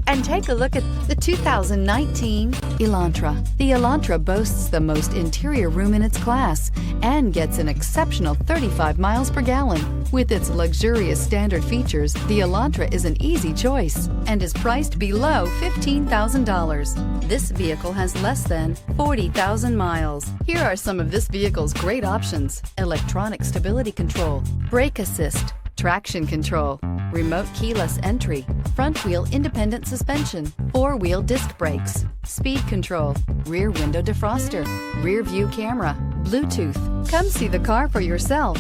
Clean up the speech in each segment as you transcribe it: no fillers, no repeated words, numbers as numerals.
And take a look at the 2019 Elantra. The Elantra boasts the most interior room in its class and gets an exceptional 35 miles per gallon. With its luxurious standard features, the Elantra is an easy choice and is priced below $15,000. This vehicle has less than 40,000 miles. Here are some of this vehicle's great options: electronic stability control, brake assist, traction control, remote keyless entry, front wheel independent suspension, 4-wheel disc brakes, speed control, rear window defroster, rear view camera, Bluetooth. Come see the car for yourself.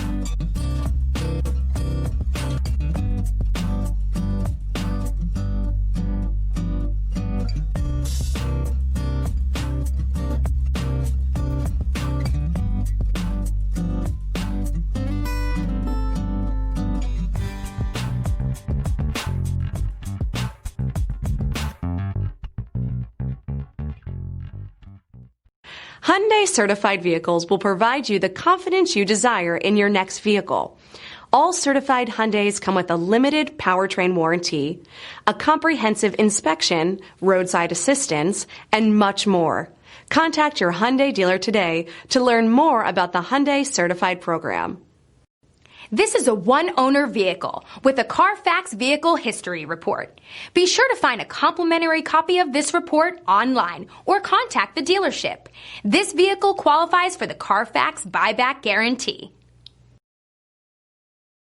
Hyundai certified vehicles will provide you the confidence you desire in your next vehicle. All certified Hyundais come with a limited powertrain warranty, a comprehensive inspection, roadside assistance, and much more. Contact your Hyundai dealer today to learn more about the Hyundai certified program. This is a one-owner vehicle with a Carfax Vehicle History Report. Be sure to find a complimentary copy of this report online or contact the dealership. This vehicle qualifies for the Carfax Buyback Guarantee.